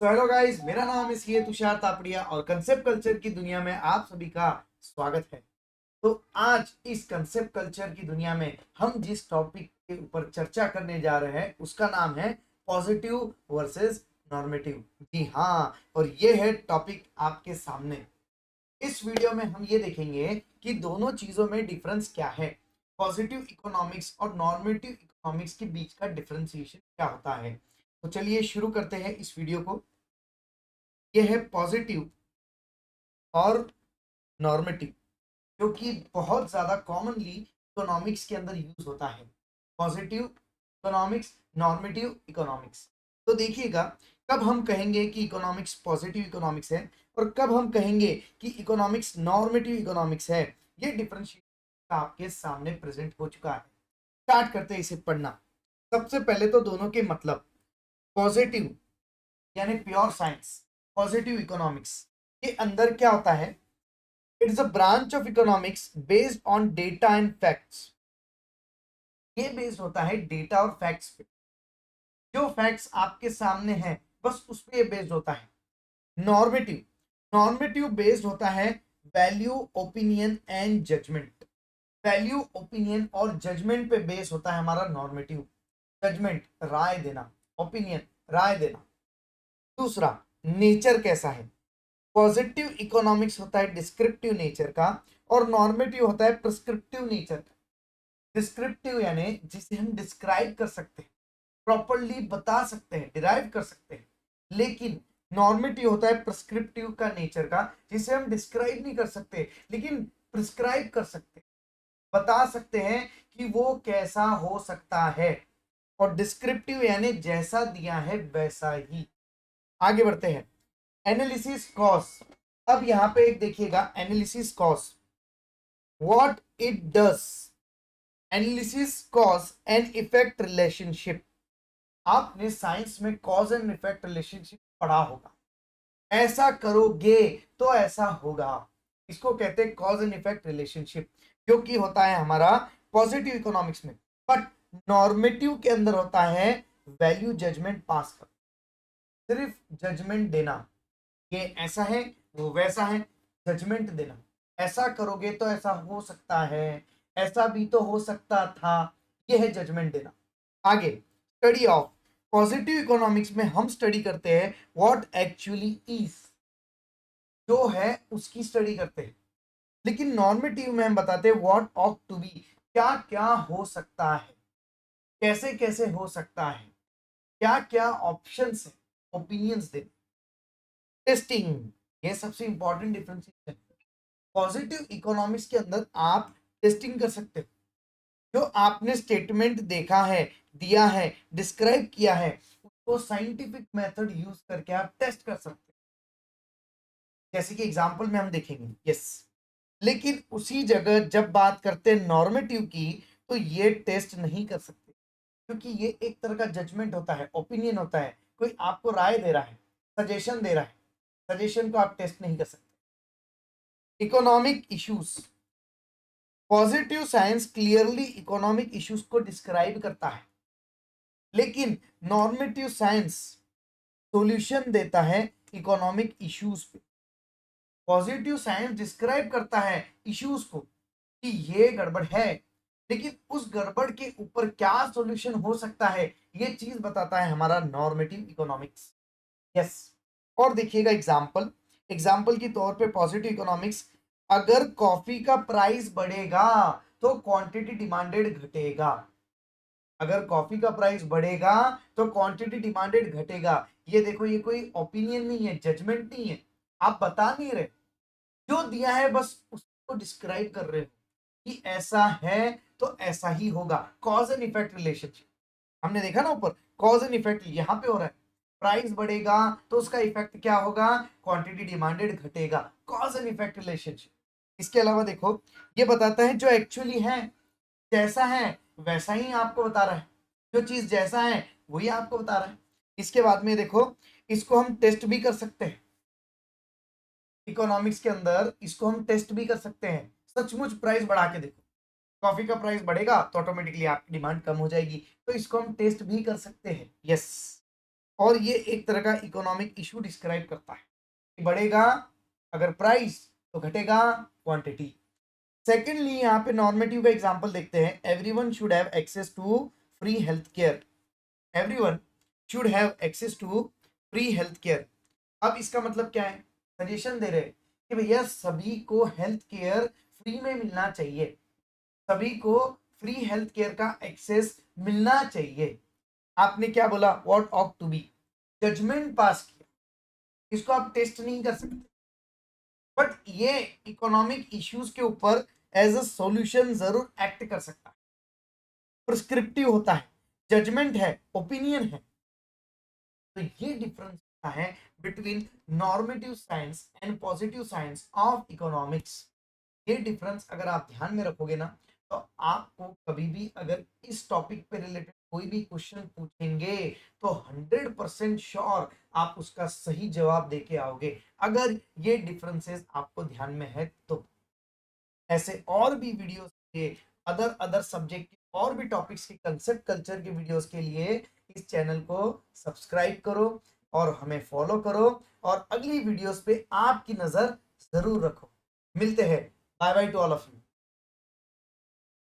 तो hello guys, मेरा नाम है सीए तुषार तापड़िया और कंसेप्ट कल्चर की दुनिया में आप सभी का स्वागत है। तो आज इस कंसेप्ट कल्चर की दुनिया में हम जिस टॉपिक के ऊपर चर्चा करने जा रहे हैं उसका नाम है पॉजिटिव वर्सेस नॉर्मेटिव। जी हाँ, और ये है टॉपिक आपके सामने। इस वीडियो में हम ये देखेंगे कि दोनों चीजों में डिफरेंस क्या है, पॉजिटिव इकोनॉमिक्स और नॉर्मेटिव इकोनॉमिक्स के बीच का डिफरेंशिएशन क्या होता है। तो चलिए शुरू करते हैं इस वीडियो को। ये है पॉजिटिव और नॉर्मेटिव, जो कि बहुत ज्यादा कॉमनली इकोनॉमिक्स के अंदर यूज होता है। Positive economics, normative economics. तो देखिएगा, कब हम कहेंगे कि इकोनॉमिक्स पॉजिटिव इकोनॉमिक्स है और कब हम कहेंगे कि इकोनॉमिक्स नॉर्मेटिव इकोनॉमिक्स है, ये डिफरेंशिएशन आपके सामने प्रेजेंट हो चुका है। स्टार्ट करते हैं इसे पढ़ना। सबसे पहले तो दोनों के मतलब। पॉजिटिव यानी प्योर साइंस, पॉजिटिव इकोनॉमिक्स के अंदर क्या होता है? It is a branch of economics based on data and facts. ये बेस्ड होता है डेटा और फैक्ट्स पे। जो फैक्ट्स आपके सामने हैं बस उस पे ये बेस्ड होता है। नॉर्मेटिव, नॉर्मेटिव बेस्ड होता है value, opinion and judgement. Value, opinion और जजमेंट पे बेस होता है हमारा नॉर्मेटिव। जजमेंट, राय देना, ओपिनियन, राय देना। दूसरा, नेचर कैसा है? पॉजिटिव इकोनॉमिक्स होता है डिस्क्रिप्टिव नेचर का और नॉर्मेटिव होता है प्रिस्क्रिप्टिव नेचर का। डिस्क्रिप्टिव यानी जिसे हम डिस्क्राइब कर सकते हैं, प्रॉपरली बता सकते हैं, डिराइव कर सकते हैं। लेकिन नॉर्मेटिव होता है प्रिस्क्रिप्टिव का नेचर का, जिसे हम डिस्क्राइब नहीं कर सकते लेकिन प्रिस्क्राइब कर सकते हैं, बता सकते हैं कि वो कैसा हो सकता है। और डिस्क्रिप्टिव यानी जैसा दिया है वैसा ही। आगे बढ़ते हैं। Analysis cause. अब यहां पे एक देखिएगा, analysis cause, what it does. Analysis cause and effect relationship. आपने साइंस में कॉज एंड इफेक्ट रिलेशनशिप पढ़ा होगा। ऐसा करोगे तो ऐसा होगा, इसको कहते हैं कॉज एंड इफेक्ट रिलेशनशिप, जो कि होता है हमारा पॉजिटिव इकोनॉमिक्स में। बट नॉर्मेटिव के अंदर होता है वैल्यू जजमेंट पास कर, सिर्फ जजमेंट देना, ये ऐसा है वो वैसा है, जजमेंट देना। ऐसा करोगे तो ऐसा हो सकता है, ऐसा भी तो हो सकता था, ये है जजमेंट देना। आगे, स्टडी ऑफ। पॉजिटिव इकोनॉमिक्स में हम स्टडी करते हैं व्हाट एक्चुअली इज, जो है उसकी स्टडी करते हैं। लेकिन नॉर्मेटिव में हम बताते हैं व्हाट ऑट टू बी, क्या क्या हो सकता है, कैसे कैसे हो सकता है, क्या क्या ऑप्शंस है, ओपिनियंस दे। टेस्टिंग, ये सबसे इंपॉर्टेंट डिफरेंशिएशन। पॉजिटिव इकोनॉमिक्स के अंदर आप टेस्टिंग कर सकते हो। जो आपने स्टेटमेंट देखा है, दिया है, डिस्क्राइब किया है, उसको साइंटिफिक मेथड यूज करके आप टेस्ट कर सकते हैं। जैसे कि एग्जांपल में हम देखेंगे, यस। लेकिन उसी जगह जब बात करते हैं नॉर्मेटिव की, तो ये टेस्ट नहीं कर सकते, क्योंकि ये एक तरह का जजमेंट होता है, ओपिनियन होता है। कोई आपको राय दे रहा है, सजेशन दे रहा है, सजेशन को आप टेस्ट नहीं कर सकते। Economic issues. Positive science clearly economic issues को डिस्क्राइब करता है, लेकिन नॉर्मेटिव साइंस सॉल्यूशन देता है इकोनॉमिक इश्यूज पे। पॉजिटिव साइंस डिस्क्राइब करता है इश्यूज को कि ये गड़बड़ है, लेकिन उस गड़बड़ के ऊपर क्या सॉल्यूशन हो सकता है, ये चीज बताता है हमारा नॉर्मेटिव इकोनॉमिक्स। यस। और देखिएगा एग्जांपल, एग्जांपल के तौर पे पॉजिटिव इकोनॉमिक्स, अगर कॉफी का प्राइस बढ़ेगा तो क्वांटिटी डिमांडेड घटेगा। अगर कॉफी का प्राइस बढ़ेगा तो क्वांटिटी डिमांडेड घटेगा। ये देखो, ये कोई ओपिनियन नहीं है, जजमेंट नहीं है, आप बता नहीं रहे, जो दिया है बस उसको डिस्क्राइब कर रहे हो कि ऐसा है तो ऐसा ही होगा। कॉज एंड इफेक्ट रिलेशनशिप हमने देखा ना ऊपर, कॉज एंड इफेक्ट यहाँ पे हो रहा है। प्राइस बढ़ेगा तो उसका इफेक्ट क्या होगा, क्वांटिटी डिमांडेड घटेगा, कॉज एंड इफेक्ट रिलेशनशिप। इसके अलावा देखो, ये बताता है जो एक्चुअली है, जैसा है वैसा ही आपको बता रहा है, जो चीज जैसा है वही आपको बता रहा है। इसके बाद में देखो, इसको हम टेस्ट भी कर सकते हैं। इकोनॉमिक्स के अंदर इसको हम टेस्ट भी कर सकते हैं। सचमुच प्राइस बढ़ा के देखो, कॉफी का प्राइस बढ़ेगा तो ऑटोमेटिकली आपकी डिमांड कम हो जाएगी, तो इसको हम टेस्ट भी कर सकते हैं। यस। और ये एक तरह का इकोनॉमिक इशू डिस्क्राइब करता है कि बढ़ेगा अगर प्राइस तो घटेगा क्वांटिटी। सेकेंडली यहाँ पे नॉर्मेटिव का एग्जांपल देखते हैं, everyone should have access to free health care. Everyone should have access to free health care. अब इसका मतलब क्या है, सजेशन दे रहे हैं कि भैया सभी को हेल्थ केयर फ्री में मिलना चाहिए, सभी को फ्री हेल्थ केयर का एक्सेस मिलना चाहिए। आपने क्या बोला, what ought to be, judgment pass किया, इसको आप टेस्ट नहीं कर सकते, बट ये इकोनॉमिक इश्यूज के ऊपर एज अ सॉल्यूशन जरूर एक्ट कर सकता है। प्रिस्क्रिप्टिव होता है, जजमेंट है, ओपिनियन है। तो ये डिफरेंस है between normative science and positive science of economics. ये डिफरेंस अगर आप ध्यान में रखोगे ना, तो आपको कभी भी अगर इस टॉपिक पे रिलेटेड कोई भी क्वेश्चन पूछेंगे तो 100% श्योर आप उसका सही जवाब देके आओगे, अगर ये डिफरेंसेस आपको ध्यान में है तो। ऐसे और भी वीडियोस के अदर अदर सब्जेक्ट के और भी टॉपिक्स के कंसेप्ट कल्चर के वीडियोस के लिए इस चैनल को सब्सक्राइब करो और हमें फॉलो करो, और अगली वीडियोस पे आपकी नजर जरूर रखो। मिलते हैं, bye bye to all of you.